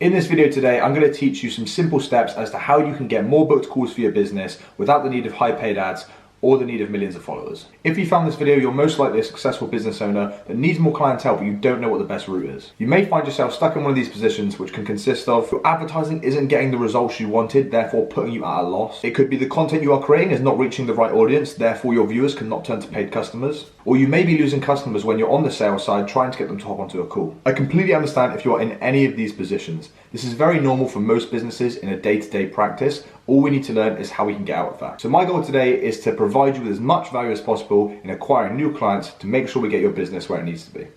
In this video today, I'm going to teach you some simple steps as to how you can get more booked calls for your business without the need of high paid ads or the need of millions of followers. If you found this video, you're most likely a successful business owner that needs more clientele, but you don't know what the best route is. You may find yourself stuck in one of these positions, which can consist of your advertising isn't getting the results you wanted, therefore putting you at a loss. It could be the content you are creating is not reaching the right audience, therefore your viewers cannot turn to paid customers. Or you may be losing customers when you're on the sales side trying to get them to hop onto a call. I completely understand if you are in any of these positions. This is very normal for most businesses in a day-to-day practice. All we need to learn is how we can get out of that. So my goal today is to provide you with as much value as possible in acquiring new clients to make sure we get your business where it needs to be.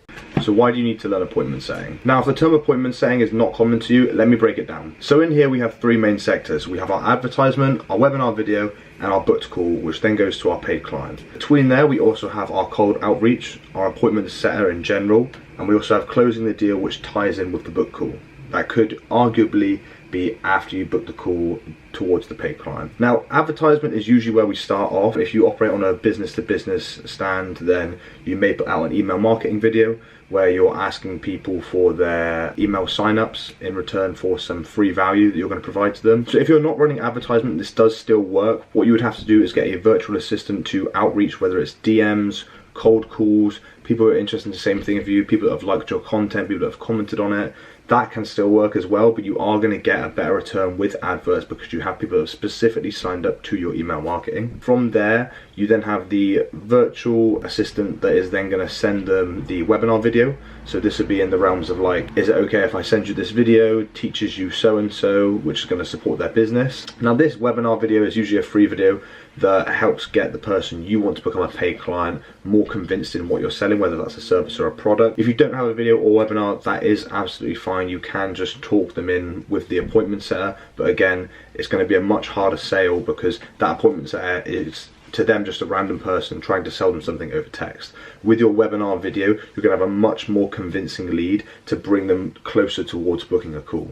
So why do you need to learn appointment setting? Now, if the term appointment setting is not common to you, let me break it down. So in here we have three main sectors. We have our advertisement, our webinar video, and our booked call, which then goes to our paid client. Between there, we also have our cold outreach, our appointment setter in general, and we also have closing the deal, which ties in with the book call. That could arguably be after you book the call towards the paid client. Now, advertisement is usually where we start off. If you operate on a business-to-business stand, then you may put out an email marketing video where you're asking people for their email signups in return for some free value that you're going to provide to them. So if you're not running advertisement, this does still work. What you would have to do is get a virtual assistant to outreach, whether it's DMs, cold calls, people who are interested in the same thing as you, people that have liked your content, people that have commented on it. That can still work as well, but you are going to get a better return with adverts because you have people that have specifically signed up to your email marketing. From there, you then have the virtual assistant that is then going to send them the webinar video. So this would be in the realms of like, is it okay if I send you this video, teaches you so-and-so, which is going to support their business. Now this webinar video is usually a free video that helps get the person you want to become a paid client more convinced in what you're selling, whether that's a service or a product. If you don't have a video or webinar, that is absolutely fine. You can just talk them in with the appointment setter, but again, it's going to be a much harder sale because that appointment setter is to them just a random person trying to sell them something over text. With your webinar video, you're going to have a much more convincing lead to bring them closer towards booking a call,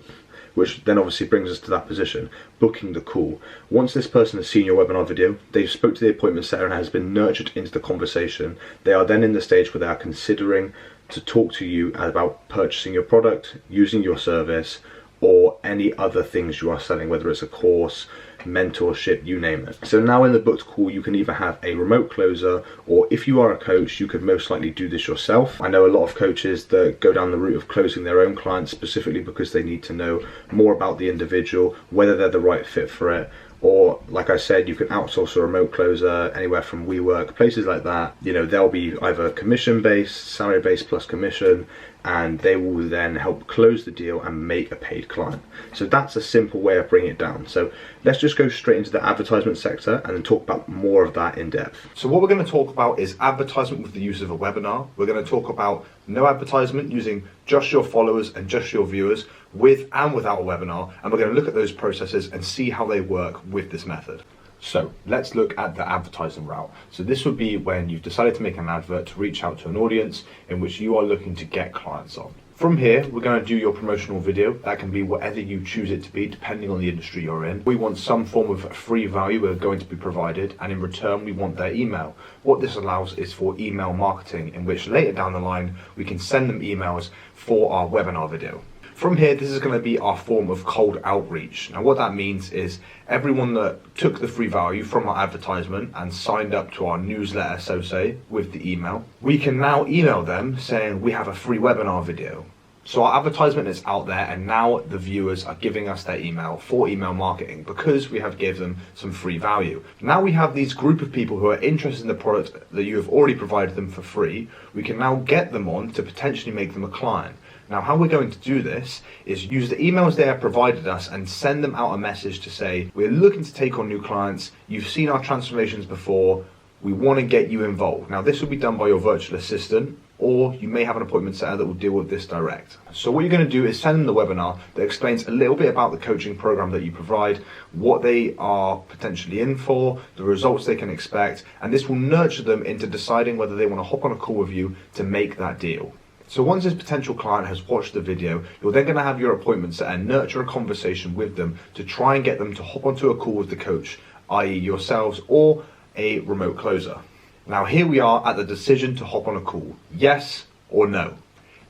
which then obviously brings us to that position, booking the call. Once this person has seen your webinar video, they've spoke to the appointment setter and has been nurtured into the conversation, they are then in the stage where they are considering to talk to you about purchasing your product, using your service, or any other things you are selling, whether it's a course, mentorship, you name it. So now in the booked call, you can either have a remote closer, or if you are a coach, you could most likely do this yourself. I know a lot of coaches that go down the route of closing their own clients specifically because they need to know more about the individual, whether they're the right fit for it. Or like I said, you can outsource a remote closer anywhere from WeWork, places like that. You know, they'll be either commission based, salary based plus commission, and they will then help close the deal and make a paid client. So that's a simple way of bringing it down. So let's just go straight into the advertisement sector and then talk about more of that in depth. So what we're going to talk about is advertisement with the use of a webinar. We're going to talk about no advertisement using just your followers and just your viewers with and without a webinar. And we're going to look at those processes and see how they work with this method. So let's look at the advertising route. So this would be when you've decided to make an advert to reach out to an audience in which you are looking to get clients on. From here, we're going to do your promotional video. That can be whatever you choose it to be, depending on the industry you're in. We want some form of free value we're going to be provided, and in return, we want their email. What this allows is for email marketing, in which later down the line, we can send them emails for our webinar video. From here, this is going to be our form of cold outreach. Now what that means is everyone that took the free value from our advertisement and signed up to our newsletter, so say, with the email, we can now email them saying we have a free webinar video. So our advertisement is out there, and now the viewers are giving us their email for email marketing because we have given them some free value. Now we have these group of people who are interested in the product that you have already provided them for free. We can now get them on to potentially make them a client. Now how we're going to do this is use the emails they have provided us and send them out a message to say, we're looking to take on new clients, you've seen our transformations before, we want to get you involved. Now this will be done by your virtual assistant, or you may have an appointment setter that will deal with this direct. So what you're going to do is send them the webinar that explains a little bit about the coaching program that you provide, what they are potentially in for, the results they can expect, and this will nurture them into deciding whether they want to hop on a call with you to make that deal. So once this potential client has watched the video, you're then going to have your appointment set and nurture a conversation with them to try and get them to hop onto a call with the coach, i.e. yourselves or a remote closer. Now here we are at the decision to hop on a call, yes or no.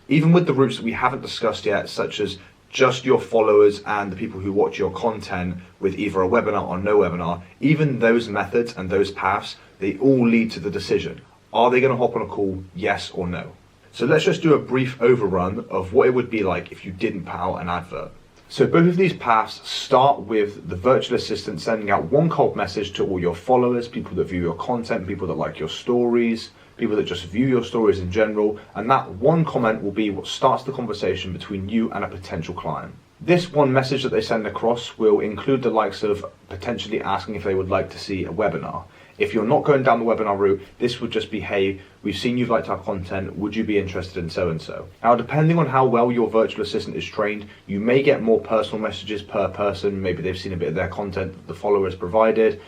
Even with the routes that we haven't discussed yet, such as just your followers and the people who watch your content with either a webinar or no webinar, even those methods and those paths, they all lead to the decision. Are they going to hop on a call, yes or no? So let's just do a brief overrun of what it would be like if you didn't put out an advert. So both of these paths start with the virtual assistant sending out one cold message to all your followers, people that view your content, people that like your stories, people that just view your stories in general, and that one comment will be what starts the conversation between you and a potential client. This one message that they send across will include the likes of potentially asking if they would like to see a webinar. If you're not going down the webinar route, this would just be, hey, we've seen you've liked our content, would you be interested in so and so? Now, depending on how well your virtual assistant is trained, you may get more personal messages per person. Maybe they've seen a bit of their content that the followers provided,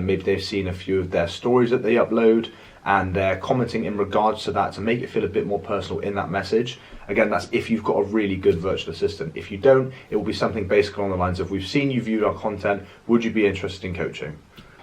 maybe they've seen a few of their stories that they upload, and they're commenting in regards to that to make it feel a bit more personal in that message. Again, that's if you've got a really good virtual assistant. If you don't, it will be something basic along the lines of, we've seen you viewed our content, would you be interested in coaching?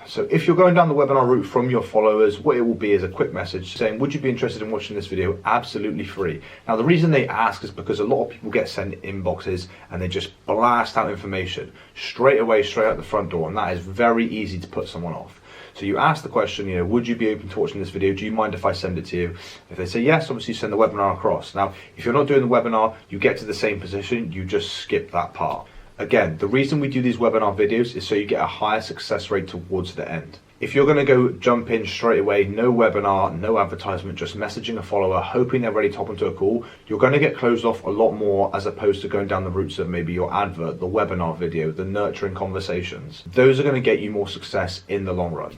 So if you're going down the webinar route from your followers, what it will be is a quick message saying, would you be interested in watching this video absolutely free? Now, the reason they ask is because a lot of people get sent inboxes and they just blast out information straight away, straight out the front door, and that is very easy to put someone off. So you ask the question, would you be open to watching this video? Do you mind if I send it to you? If they say yes, obviously send the webinar across. Now, if you're not doing the webinar, you get to the same position, you just skip that part. Again, the reason we do these webinar videos is so you get a higher success rate towards the end. If you're going to go jump in straight away, no webinar, no advertisement, just messaging a follower, hoping they're ready to hop onto a call, you're going to get closed off a lot more as opposed to going down the routes of maybe your advert, the webinar video, the nurturing conversations. Those are going to get you more success in the long run.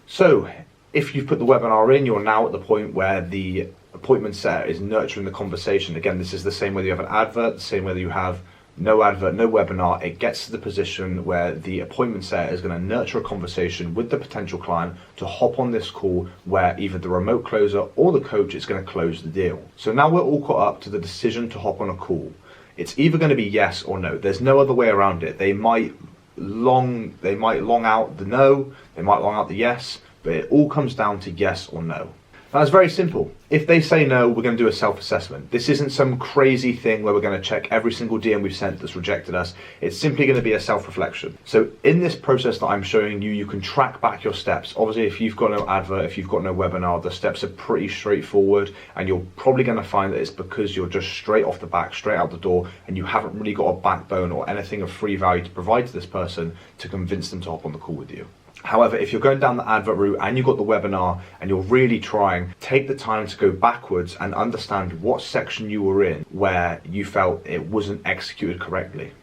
So if you've put the webinar in, you're now at the point where the appointment setter is nurturing the conversation. Again, this is the same whether you have an advert, the same whether you have no advert, no webinar. It gets to the position where the appointment setter is going to nurture a conversation with the potential client to hop on this call where either the remote closer or the coach is going to close the deal. So now we're all caught up to the decision to hop on a call. It's either going to be yes or no. There's no other way around it. They might long out the no, they might long out the yes, but it all comes down to yes or no. Now, it's very simple. If they say no, we're going to do a self-assessment. This isn't some crazy thing where we're going to check every single DM we've sent that's rejected us. It's simply going to be a self-reflection. So in this process that I'm showing you, you can track back your steps. Obviously, if you've got no advert, if you've got no webinar, the steps are pretty straightforward, and you're probably going to find that it's because you're just straight off the back, straight out the door, and you haven't really got a backbone or anything of free value to provide to this person to convince them to hop on the call with you. However, if you're going down the advert route and you've got the webinar and you're really trying, take the time to go backwards and understand what section you were in where you felt it wasn't executed correctly.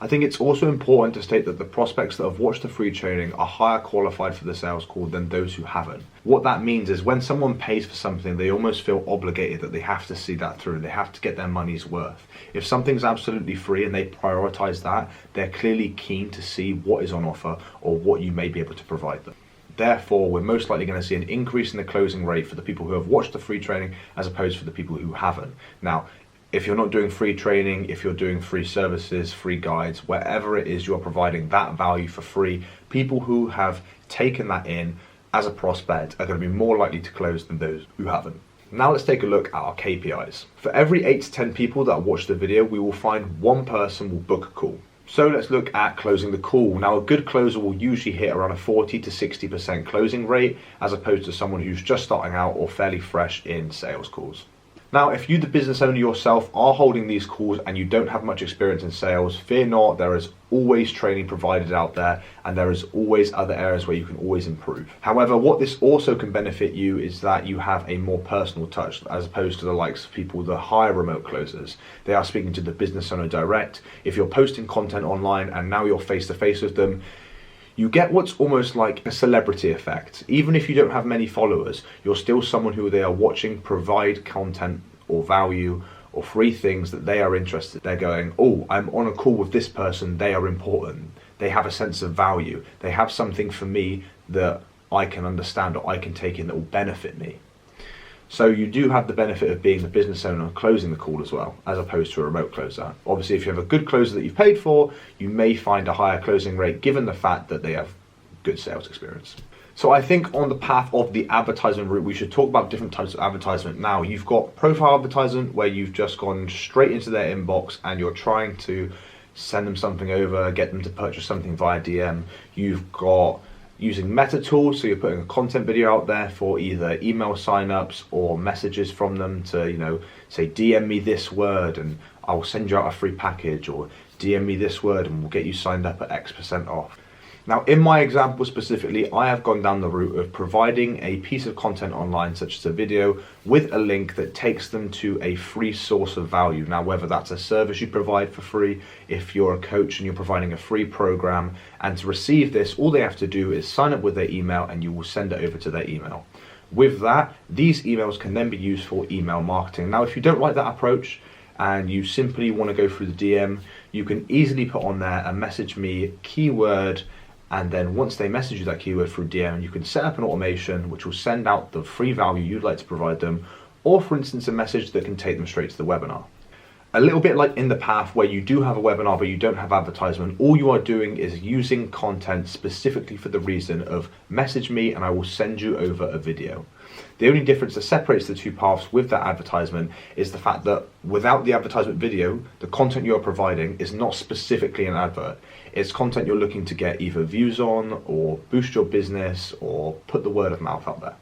I think it's also important to state that the prospects that have watched the free training are higher qualified for the sales call than those who haven't. What that means is when someone pays for something, they almost feel obligated that they have to see that through. They have to get their money's worth. If something's absolutely free and they prioritize that, they're clearly keen to see what is on offer or what you may be able to provide them. Therefore, we're most likely going to see an increase in the closing rate for the people who have watched the free training as opposed to the people who haven't. Now, if you're not doing free training, if you're doing free services, free guides, wherever it is you're providing that value for free, people who have taken that in as a prospect are going to be more likely to close than those who haven't. Now let's take a look at our KPIs. For every 8 to 10 people that watch the video, we will find one person will book a call. So let's look at closing the call. Now, a good closer will usually hit around a 40 to 60% closing rate as opposed to someone who's just starting out or fairly fresh in sales calls. Now, if you, the business owner yourself, are holding these calls and you don't have much experience in sales, fear not, there is always training provided out there and there is always other areas where you can always improve. However, what this also can benefit you is that you have a more personal touch as opposed to the likes of people that hire remote closers. They are speaking to the business owner direct. If you're posting content online and now you're face to face with them, you get what's almost like a celebrity effect. Even if you don't have many followers, you're still someone who they are watching provide content or value or free things that they are interested. They're going, oh, I'm on a call with this person, they are important. They have a sense of value. They have something for me that I can understand or I can take in that will benefit me. So you do have the benefit of being the business owner closing the call as well, as opposed to a remote closer. Obviously, if you have a good closer that you've paid for, you may find a higher closing rate given the fact that they have good sales experience. So I think on the path of the advertisement route, we should talk about different types of advertisement. Now, you've got profile advertisement where you've just gone straight into their inbox and you're trying to send them something over, get them to purchase something via DM. You've got using meta tools, so you're putting a content video out there for either email signups or messages from them to, say DM me this word and I'll send you out a free package, or DM me this word and we'll get you signed up at X% off. Now, in my example specifically, I have gone down the route of providing a piece of content online, such as a video, with a link that takes them to a free source of value. Now, whether that's a service you provide for free, if you're a coach and you're providing a free program, and to receive this, all they have to do is sign up with their email and you will send it over to their email. With that, these emails can then be used for email marketing. Now, if you don't like that approach, and you simply want to go through the DM, you can easily put on there a message me keyword, and then once they message you that keyword through DM, you can set up an automation which will send out the free value you'd like to provide them, or for instance a message that can take them straight to the webinar. A little bit like in the path where you do have a webinar but you don't have advertisement, all you are doing is using content specifically for the reason of message me and I will send you over a video. The only difference that separates the two paths with that advertisement is the fact that without the advertisement video, the content you're providing is not specifically an advert. It's content you're looking to get either views on or boost your business or put the word of mouth out there.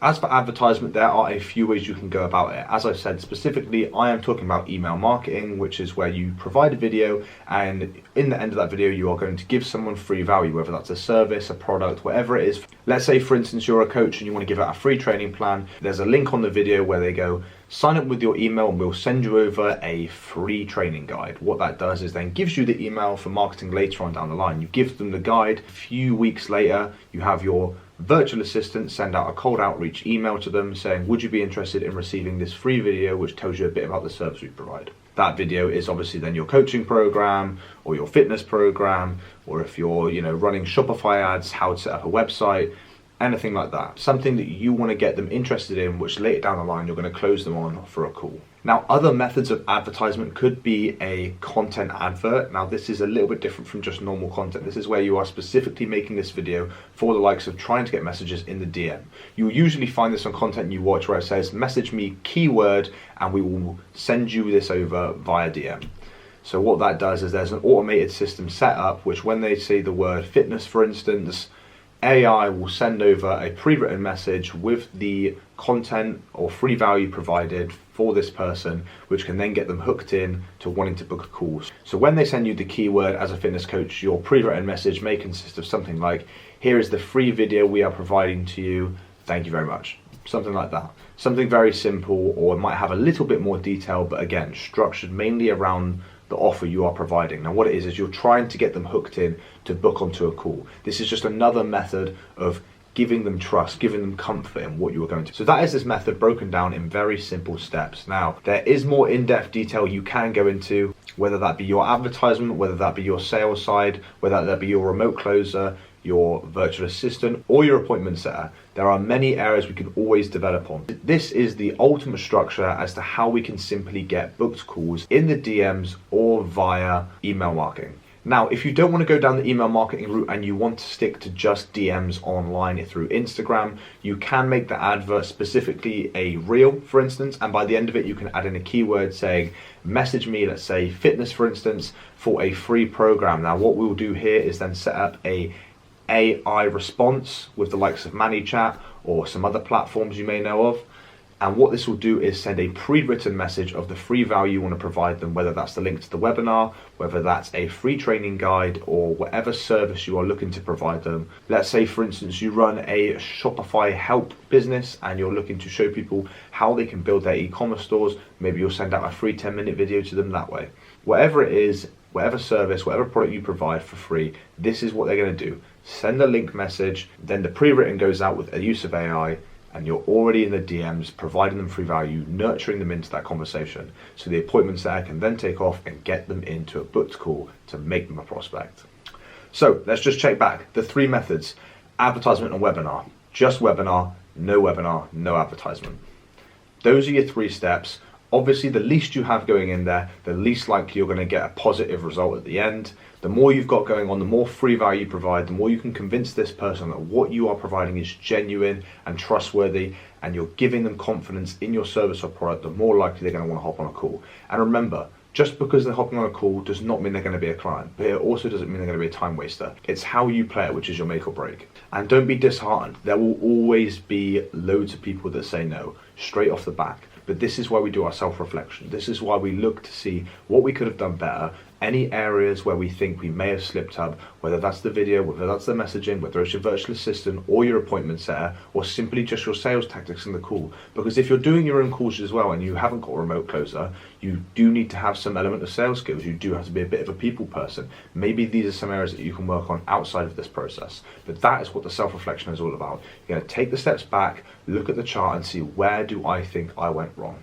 As for advertisement, there are a few ways you can go about it. As I said, specifically, I am talking about email marketing, which is where you provide a video and in the end of that video, you are going to give someone free value, whether that's a service, a product, whatever it is. Let's say, for instance, you're a coach and you want to give out a free training plan. There's a link on the video where they go, sign up with your email and we'll send you over a free training guide. What that does is then gives you the email for marketing later on down the line. You give them the guide. A few weeks later, you have your virtual assistant send out a cold outreach email to them saying, would you be interested in receiving this free video which tells you a bit about the service we provide. That video is obviously then your coaching program or your fitness program, or if you're running Shopify ads, how to set up a website, anything like that. Something that you want to get them interested in, which later down the line you're going to close them on for a call. Now, other methods of advertisement could be a content advert. Now, this is a little bit different from just normal content. This is where you are specifically making this video for the likes of trying to get messages in the DM. You'll usually find this on content you watch where it says, message me keyword, and we will send you this over via DM. So what that does is there's an automated system set up, which when they say the word fitness, for instance, AI will send over a pre-written message with the content or free value provided for this person, which can then get them hooked in to wanting to book a call. So when they send you the keyword as a fitness coach, your pre-written message may consist of something like, here is the free video we are providing to you, thank you very much. Something like that. Something very simple, or it might have a little bit more detail, but again, structured mainly around the offer you are providing. Now what it is you're trying to get them hooked in to book onto a call. This is just another method of giving them trust, giving them comfort in what you are going to. So that is this method broken down in very simple steps. Now there is more in-depth detail you can go into, whether that be your advertisement, whether that be your sales side, whether that be your remote closer, your virtual assistant, or your appointment setter. There are many areas we can always develop on. This is the ultimate structure as to how we can simply get booked calls in the DMs or via email marketing. Now, if you don't want to go down the email marketing route and you want to stick to just DMs online through Instagram, you can make the advert specifically a reel, for instance, and by the end of it, you can add in a keyword saying, message me, let's say fitness, for instance, for a free program. Now, what we'll do here is then set up a AI response with the likes of ManyChat or some other platforms you may know of. And what this will do is send a pre-written message of the free value you want to provide them, whether that's the link to the webinar, whether that's a free training guide, or whatever service you are looking to provide them. Let's say, for instance, you run a Shopify help business and you're looking to show people how they can build their e-commerce stores. Maybe you'll send out a free 10-minute video to them that way. Whatever it is, whatever service, whatever product you provide for free, this is what they're going to do. Send a link message, then the pre-written goes out with a use of AI, and you're already in the DMs providing them free value, nurturing them into that conversation. So the appointment setter can then take off and get them into a booked call to make them a prospect. So let's just check back. The three methods: advertisement and webinar, just webinar, no advertisement. Those are your three steps. Obviously, the least you have going in there, the least likely you're going to get a positive result at the end. The more you've got going on, the more free value you provide, the more you can convince this person that what you are providing is genuine and trustworthy, and you're giving them confidence in your service or product, the more likely they're going to want to hop on a call. And remember, just because they're hopping on a call does not mean they're going to be a client, but it also doesn't mean they're going to be a time waster. It's how you play it, which is your make or break. And don't be disheartened. There will always be loads of people that say no straight off the back. But this is why we do our self-reflection. This is why we look to see what we could have done better, any areas where we think we may have slipped up, whether that's the video, whether that's the messaging, whether it's your virtual assistant or your appointment setter, or simply just your sales tactics in the call. Because if you're doing your own calls as well and you haven't got a remote closer, you do need to have some element of sales skills. You do have to be a bit of a people person. Maybe these are some areas that you can work on outside of this process. But that is what the self-reflection is all about. You're going to take the steps back, look at the chart and see, where do I think I went wrong?